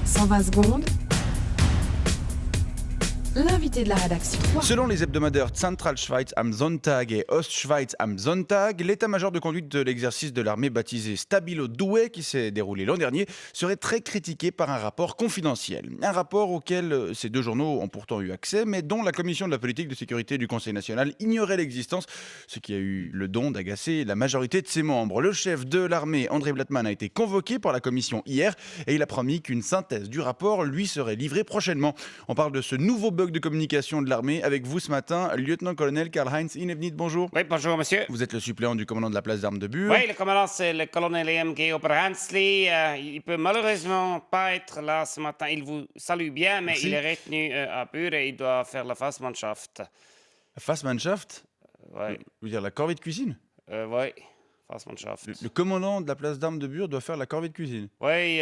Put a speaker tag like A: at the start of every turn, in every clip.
A: 120 secondes. L'invité de la rédaction.
B: Selon les hebdomadaires Zentralschweiz am Sonntag et Ostschweiz am Sonntag, l'état-major de conduite de l'exercice de l'armée baptisé Stabilo Douai, qui s'est déroulé l'an dernier, serait très critiqué par un rapport confidentiel. Un rapport auquel ces deux journaux ont pourtant eu accès, mais dont la commission de la politique de sécurité du Conseil national ignorait l'existence, ce qui a eu le don d'agacer la majorité de ses membres. Le chef de l'armée, André Blattmann, a été convoqué par la commission hier et il a promis qu'une synthèse du rapport lui serait livrée prochainement. On parle de ce nouveau bug de communication de l'armée avec vous ce matin, lieutenant-colonel Karl-Heinz Inebnit, bonjour.
C: Oui, bonjour monsieur.
B: Vous êtes le suppléant du commandant de la place d'armes de Bure.
C: Oui, le commandant c'est le colonel EMG Oberhansley. Il peut malheureusement pas être là ce matin. Il vous salue bien, mais
B: Merci.
C: il est retenu à Bure et il doit faire la Fassmannschaft.
B: Fassmannschaft,
C: Oui,
B: je veux dire la corvée de cuisine.
C: oui, Fassmannschaft.
B: Le commandant de la place d'armes de Bure doit faire la corvée de cuisine.
C: Oui,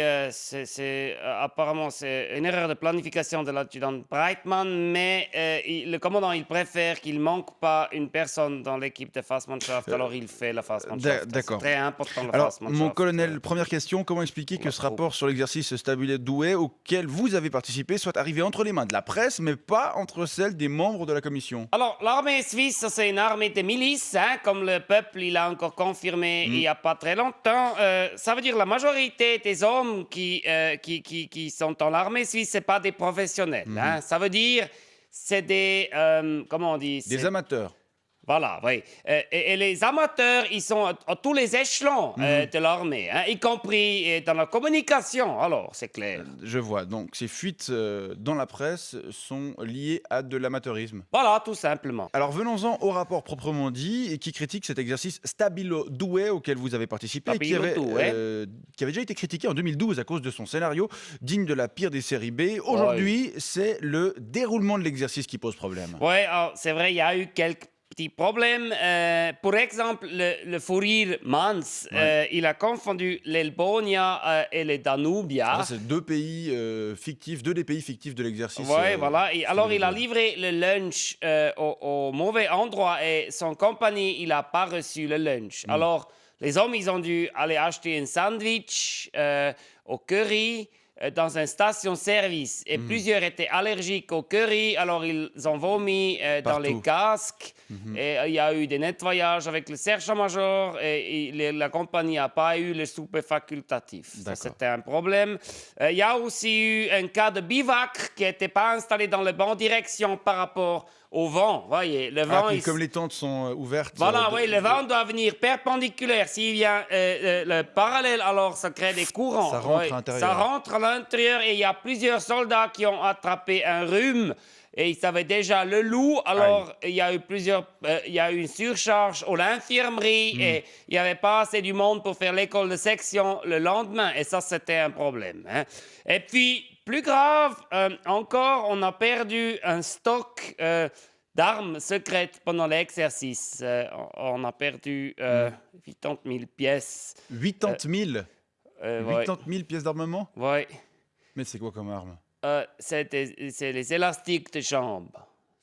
C: apparemment c'est une erreur de planification de l'adjudant Breitmann, mais le commandant il préfère qu'il manque pas une personne dans l'équipe de Fassmannschaft, alors il fait la Fassmannschaft.
B: D'accord.
C: C'est très important la
B: Alors,
C: Fassmannschaft.
B: mon colonel, première question, comment expliquer que ce rapport sur l'exercice Stabilo Douai auquel vous avez participé soit arrivé entre les mains de la presse, mais pas entre celles des membres de la commission?
C: Alors, l'armée suisse, ça, c'est une armée de milices, hein, comme le peuple il a encore confirmé il n'y a pas très longtemps. Ça veut dire la majorité des hommes qui sont dans l'armée suisse, c'est pas des professionnels. Hein. Ça veut dire c'est des... comment on dit?
B: Des amateurs.
C: Voilà, oui. Et les amateurs, ils sont à tous les échelons de l'armée, hein, y compris dans la communication, alors c'est clair.
B: Je vois, donc ces fuites dans la presse sont liées à de l'amateurisme.
C: Voilà, tout simplement.
B: Alors venons-en au rapport proprement dit et qui critique cet exercice Stabilo Douai auquel vous avez participé et qui
C: Stabilo
B: avait,
C: Douai.
B: qui avait déjà été critiqué en 2012 à cause de son scénario digne de la pire des séries B. Aujourd'hui, c'est le déroulement de l'exercice qui pose problème.
C: Oui, c'est vrai, il y a eu quelques petits problèmes. Pour exemple, le Fourier Mans, il a confondu l'Elbonia et le Danubia.
B: Ça, c'est deux des pays fictifs de l'exercice.
C: Oui, voilà. Et alors, il a livré le lunch au mauvais endroit et son compagnie, il n'a pas reçu le lunch. Alors, les hommes, ils ont dû aller acheter un sandwich au curry dans une station-service. Et plusieurs étaient allergiques au curry, alors ils ont vomi dans les casques. Et il y a eu des nettoyages avec le sergent-major et la compagnie n'a pas eu le souper facultatif. Ça, c'était un problème. Il y a aussi eu un cas de bivac qui n'était pas installé dans la bonne direction par rapport au vent. Voyez, le vent...
B: Comme les tentes sont ouvertes...
C: Voilà, oui, le vent doit venir perpendiculaire. S'il vient le parallèle, alors ça crée des courants.
B: Ça rentre à l'intérieur.
C: Ça rentre à l'intérieur et il y a plusieurs soldats qui ont attrapé un rhume et ils savaient déjà le loup. Alors, il y a eu une surcharge à l'infirmerie et il n'y avait pas assez du monde pour faire l'école de section le lendemain. Et ça, c'était un problème. Hein. Et puis, plus grave encore, on a perdu un stock d'armes secrètes pendant l'exercice. On a perdu 80 000 pièces.
B: 80 000
C: Ouais.
B: 80 000 pièces d'armement?
C: Ouais.
B: Mais c'est quoi comme arme?
C: C'est les élastiques de jambes.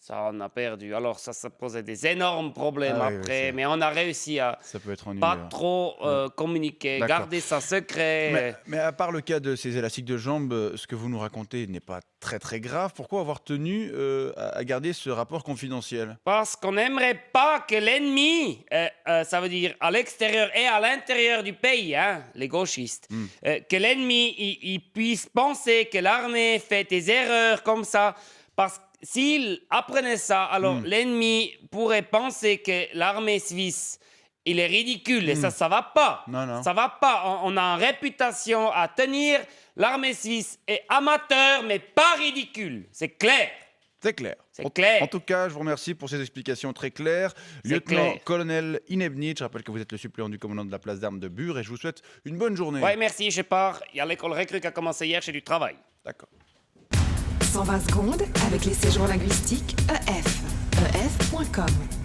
C: Ça, on a perdu. Alors, ça posait des énormes problèmes après. Mais on a réussi à
B: Ça peut être ennuyeux.
C: pas trop communiquer,
B: D'accord.
C: garder ça secret.
B: Mais à part le cas de ces élastiques de jambes, ce que vous nous racontez n'est pas très très grave. Pourquoi avoir tenu à garder ce rapport confidentiel?
C: Parce qu'on n'aimerait pas que l'ennemi, ça veut dire à l'extérieur et à l'intérieur du pays, hein, les gauchistes, que l'ennemi il puisse penser que l'armée fait des erreurs comme ça. Parce que s'il apprenait ça, alors l'ennemi pourrait penser que l'armée suisse, il est ridicule. Et ça va pas.
B: Non.
C: Ça va pas. On a une réputation à tenir. L'armée suisse est amateur, mais pas ridicule. C'est clair.
B: C'est clair.
C: C'est clair.
B: En tout cas, je vous remercie pour ces explications très claires.
C: C'est
B: Lieutenant-colonel Inebnit, je rappelle que vous êtes le suppléant du commandant de la place d'armes de Bure et je vous souhaite une bonne journée.
C: Oui, merci, je pars. Il y a l'école recrue qui a commencé hier, j'ai du travail.
B: D'accord.
A: 120 secondes avec les séjours linguistiques EF. EF.com